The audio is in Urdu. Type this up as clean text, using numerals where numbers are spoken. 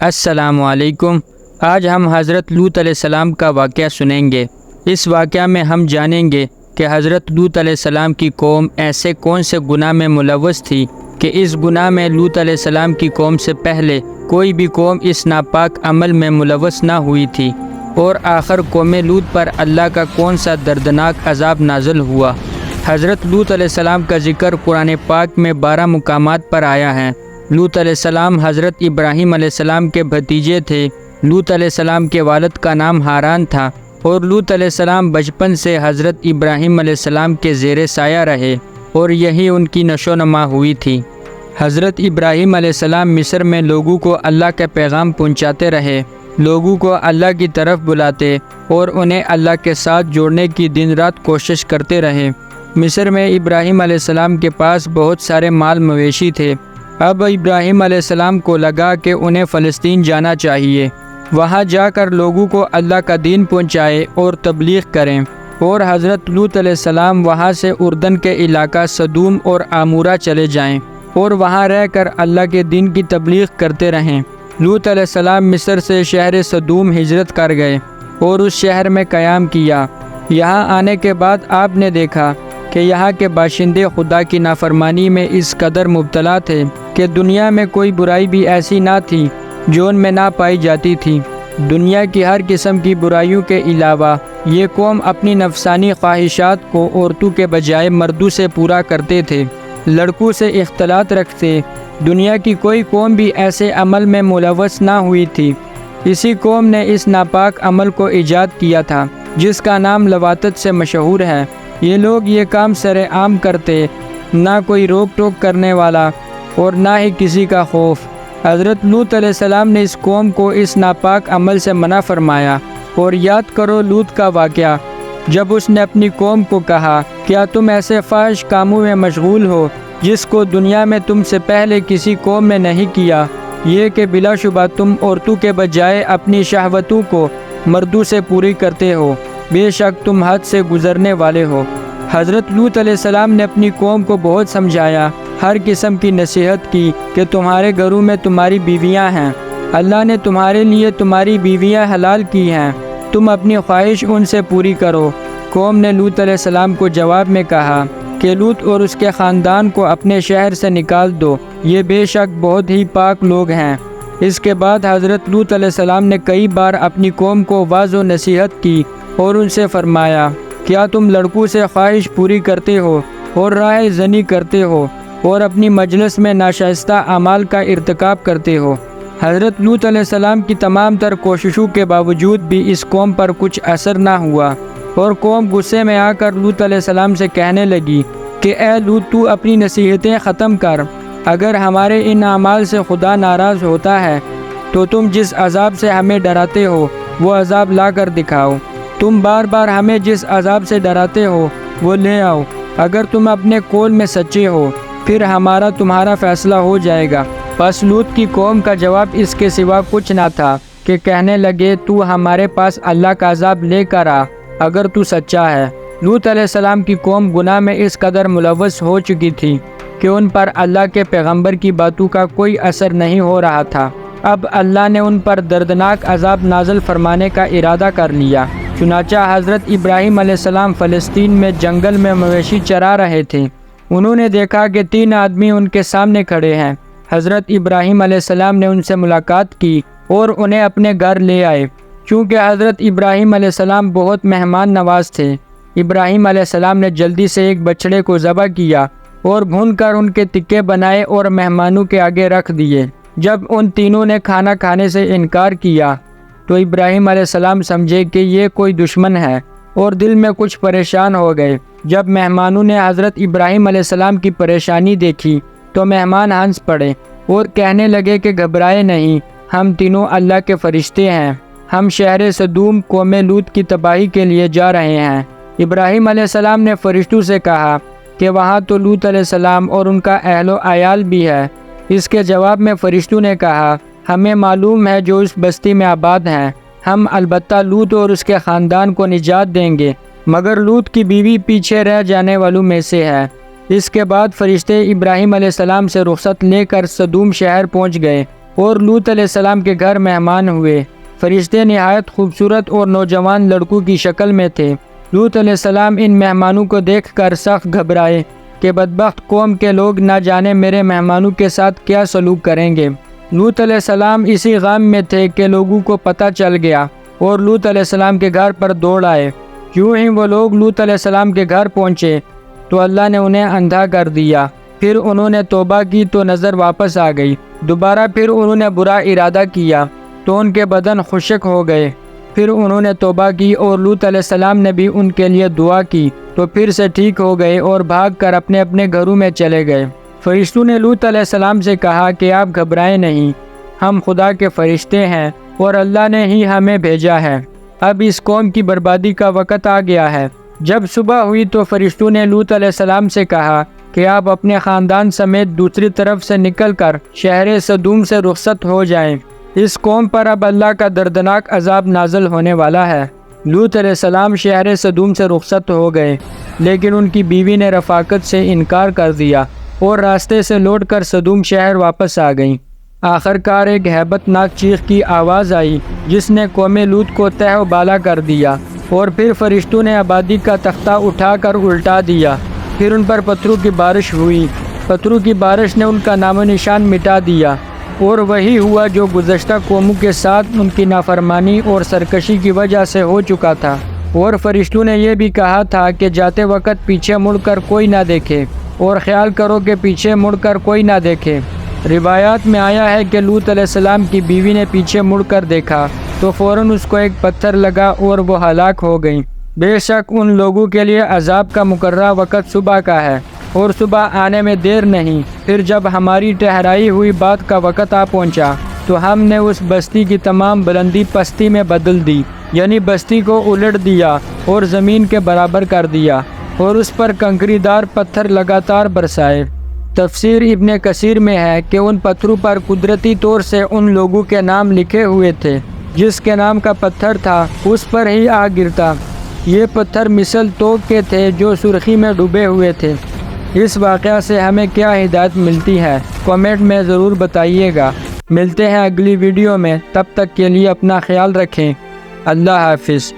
السلام علیکم۔ آج ہم حضرت لوط علیہ السلام کا واقعہ سنیں گے۔ اس واقعہ میں ہم جانیں گے کہ حضرت لوط علیہ السلام کی قوم ایسے کون سے گناہ میں ملوث تھی کہ اس گناہ میں لوط علیہ السلام کی قوم سے پہلے کوئی بھی قوم اس ناپاک عمل میں ملوث نہ ہوئی تھی، اور آخر قوم لوط پر اللہ کا کون سا دردناک عذاب نازل ہوا۔ حضرت لوط علیہ السلام کا ذکر قرآن پاک میں 12 مقامات پر آیا ہے۔ لوط علیہ السلام حضرت ابراہیم علیہ السلام کے بھتیجے تھے۔ لوط علیہ السلام کے والد کا نام ہاران تھا، اور لوط علیہ السلام بچپن سے حضرت ابراہیم علیہ السلام کے زیر سایہ رہے، اور یہی ان کی نشو نما ہوئی تھی۔ حضرت ابراہیم علیہ السلام مصر میں لوگوں کو اللہ کا پیغام پہنچاتے رہے، لوگوں کو اللہ کی طرف بلاتے اور انہیں اللہ کے ساتھ جوڑنے کی دن رات کوشش کرتے رہے۔ مصر میں ابراہیم علیہ السلام کے پاس بہت سارے مال مویشی تھے۔ اب ابراہیم علیہ السلام کو لگا کہ انہیں فلسطین جانا چاہیے، وہاں جا کر لوگوں کو اللہ کا دین پہنچائے اور تبلیغ کریں، اور حضرت لوط علیہ السلام وہاں سے اردن کے علاقہ سدوم اور عمورہ چلے جائیں اور وہاں رہ کر اللہ کے دین کی تبلیغ کرتے رہیں۔ لوط علیہ السلام مصر سے شہر سدوم ہجرت کر گئے اور اس شہر میں قیام کیا۔ یہاں آنے کے بعد آپ نے دیکھا کہ یہاں کے باشندے خدا کی نافرمانی میں اس قدر مبتلا تھے کہ دنیا میں کوئی برائی بھی ایسی نہ تھی جو ان میں نہ پائی جاتی تھی۔ دنیا کی ہر قسم کی برائیوں کے علاوہ یہ قوم اپنی نفسانی خواہشات کو عورتوں کے بجائے مردوں سے پورا کرتے تھے، لڑکوں سے اختلاط رکھتے۔ دنیا کی کوئی قوم بھی ایسے عمل میں ملوث نہ ہوئی تھی۔ اسی قوم نے اس ناپاک عمل کو ایجاد کیا تھا جس کا نام لواطت سے مشہور ہے۔ یہ لوگ یہ کام سر عام کرتے، نہ کوئی روک ٹوک کرنے والا اور نہ ہی کسی کا خوف۔ حضرت لوط علیہ السلام نے اس قوم کو اس ناپاک عمل سے منع فرمایا۔ اور یاد کرو لوط کا واقعہ، جب اس نے اپنی قوم کو کہا، کیا تم ایسے فاحش کاموں میں مشغول ہو جس کو دنیا میں تم سے پہلے کسی قوم نے نہیں کیا، یہ کہ بلا شبہ تم عورتوں کے بجائے اپنی شہوتوں کو مردوں سے پوری کرتے ہو، بے شک تم حد سے گزرنے والے ہو۔ حضرت لوط علیہ السلام نے اپنی قوم کو بہت سمجھایا، ہر قسم کی نصیحت کی کہ تمہارے گھروں میں تمہاری بیویاں ہیں، اللہ نے تمہارے لیے تمہاری بیویاں حلال کی ہیں، تم اپنی خواہش ان سے پوری کرو۔ قوم نے لوط علیہ السلام کو جواب میں کہا کہ لوط اور اس کے خاندان کو اپنے شہر سے نکال دو، یہ بے شک بہت ہی پاک لوگ ہیں۔ اس کے بعد حضرت لوط علیہ السلام نے کئی بار اپنی قوم کو واضح نصیحت کی اور ان سے فرمایا، کیا تم لڑکوں سے خواہش پوری کرتے ہو اور راہ زنی کرتے ہو اور اپنی مجلس میں ناشائستہ اعمال کا ارتکاب کرتے ہو؟ حضرت لوط علیہ السلام کی تمام تر کوششوں کے باوجود بھی اس قوم پر کچھ اثر نہ ہوا، اور قوم غصے میں آ کر لوط علیہ السلام سے کہنے لگی کہ اے لوط، تو اپنی نصیحتیں ختم کر، اگر ہمارے ان اعمال سے خدا ناراض ہوتا ہے تو تم جس عذاب سے ہمیں ڈراتے ہو وہ عذاب لا کر دکھاؤ، تم بار بار ہمیں جس عذاب سے ڈراتے ہو وہ لے آؤ، اگر تم اپنے قول میں سچے ہو پھر ہمارا تمہارا فیصلہ ہو جائے گا۔ پس لوط کی قوم کا جواب اس کے سوا کچھ نہ تھا کہ کہنے لگے، تو ہمارے پاس اللہ کا عذاب لے کر آ اگر تو سچا ہے۔ لوط علیہ السلام کی قوم گناہ میں اس قدر ملوث ہو چکی تھی کہ ان پر اللہ کے پیغمبر کی باتوں کا کوئی اثر نہیں ہو رہا تھا۔ اب اللہ نے ان پر دردناک عذاب نازل فرمانے کا ارادہ کر لیا۔ چنانچہ حضرت ابراہیم علیہ السلام فلسطین میں جنگل میں مویشی چرا رہے تھے۔ انہوں نے دیکھا کہ 3 آدمی ان کے سامنے کھڑے ہیں۔ حضرت ابراہیم علیہ السلام نے ان سے ملاقات کی اور انہیں اپنے گھر لے آئے۔ چونکہ حضرت ابراہیم علیہ السلام بہت مہمان نواز تھے، ابراہیم علیہ السلام نے جلدی سے ایک بچڑے کو ذبح کیا اور بھون کر ان کے تکے بنائے اور مہمانوں کے آگے رکھ دیے۔ جب ان تینوں نے کھانا کھانے سے انکار کیا تو ابراہیم علیہ السلام سمجھے کہ یہ کوئی دشمن ہے اور دل میں کچھ پریشان ہو گئے۔ جب مہمانوں نے حضرت ابراہیم علیہ السلام کی پریشانی دیکھی تو مہمان ہنس پڑے اور کہنے لگے کہ گھبرائے نہیں، ہم تینوں اللہ کے فرشتے ہیں، ہم شہر سدوم قوم لوط کی تباہی کے لیے جا رہے ہیں۔ ابراہیم علیہ السلام نے فرشتوں سے کہا کہ وہاں تو لوط علیہ السلام اور ان کا اہل و عیال بھی ہے۔ اس کے جواب میں فرشتوں نے کہا، ہمیں معلوم ہے جو اس بستی میں آباد ہیں، ہم البتہ لوط اور اس کے خاندان کو نجات دیں گے، مگر لوط کی بیوی پیچھے رہ جانے والوں میں سے ہے۔ اس کے بعد فرشتے ابراہیم علیہ السلام سے رخصت لے کر سدوم شہر پہنچ گئے اور لوط علیہ السلام کے گھر مہمان ہوئے۔ فرشتے نہایت خوبصورت اور نوجوان لڑکوں کی شکل میں تھے۔ لوط علیہ السلام ان مہمانوں کو دیکھ کر سخت گھبرائے کہ بدبخت قوم کے لوگ نہ جانے میرے مہمانوں کے ساتھ کیا سلوک کریں گے۔ لوط علیہ السلام اسی غم میں تھے کہ لوگوں کو پتہ چل گیا اور لوط علیہ السلام کے گھر پر دوڑ آئے۔ یوں ہی وہ لوگ لوط علیہ السلام کے گھر پہنچے تو اللہ نے انہیں اندھا کر دیا۔ پھر انہوں نے توبہ کی تو نظر واپس آ گئی۔ دوبارہ پھر انہوں نے برا ارادہ کیا تو ان کے بدن خشک ہو گئے۔ پھر انہوں نے توبہ کی اور لوط علیہ السلام نے بھی ان کے لیے دعا کی تو پھر سے ٹھیک ہو گئے اور بھاگ کر اپنے اپنے گھروں میں چلے گئے۔ فرشتوں نے لوط علیہ السلام سے کہا کہ آپ گھبرائیں نہیں، ہم خدا کے فرشتے ہیں اور اللہ نے ہی ہمیں بھیجا ہے۔ اب اس قوم کی بربادی کا وقت آ گیا ہے۔ جب صبح ہوئی تو فرشتوں نے لوط علیہ السلام سے کہا کہ آپ اپنے خاندان سمیت دوسری طرف سے نکل کر شہر سدوم سے رخصت ہو جائیں۔ اس قوم پر اب اللہ کا دردناک عذاب نازل ہونے والا ہے۔ لوط علیہ السلام شہر سدوم سے رخصت ہو گئے، لیکن ان کی بیوی نے رفاقت سے انکار کر دیا اور راستے سے لوٹ کر سدوم شہر واپس آ گئیں۔ آخر کار ایک ہیبت ناک چیخ کی آواز آئی جس نے قوم لوط کو تہہ و بالا کر دیا، اور پھر فرشتوں نے آبادی کا تختہ اٹھا کر الٹا دیا۔ پھر ان پر پتھروں کی بارش ہوئی۔ پتھروں کی بارش نے ان کا نام و نشان مٹا دیا، اور وہی ہوا جو گزشتہ قوموں کے ساتھ ان کی نافرمانی اور سرکشی کی وجہ سے ہو چکا تھا۔ اور فرشتوں نے یہ بھی کہا تھا کہ جاتے وقت پیچھے مڑ کر کوئی نہ دیکھے، اور خیال کرو کہ پیچھے مڑ کر کوئی نہ دیکھے۔ روایات میں آیا ہے کہ لوط علیہ السلام کی بیوی نے پیچھے مڑ کر دیکھا تو فوراً اس کو ایک پتھر لگا اور وہ ہلاک ہو گئی۔ بے شک ان لوگوں کے لیے عذاب کا مقررہ وقت صبح کا ہے، اور صبح آنے میں دیر نہیں۔ پھر جب ہماری ٹھہرائی ہوئی بات کا وقت آ پہنچا تو ہم نے اس بستی کی تمام بلندی پستی میں بدل دی، یعنی بستی کو الٹ دیا اور زمین کے برابر کر دیا، اور اس پر کنکری دار پتھر لگاتار برسائے۔ تفسیر ابن کثیر میں ہے کہ ان پتھروں پر قدرتی طور سے ان لوگوں کے نام لکھے ہوئے تھے جس کے نام کا پتھر تھا اس پر ہی آ گرتا۔ یہ پتھر مثل توپ کے تھے جو سرخی میں ڈوبے ہوئے تھے۔ اس واقعہ سے ہمیں کیا ہدایت ملتی ہے؟ کامنٹ میں ضرور بتائیے گا۔ ملتے ہیں اگلی ویڈیو میں، تب تک کے لیے اپنا خیال رکھیں۔ اللہ حافظ۔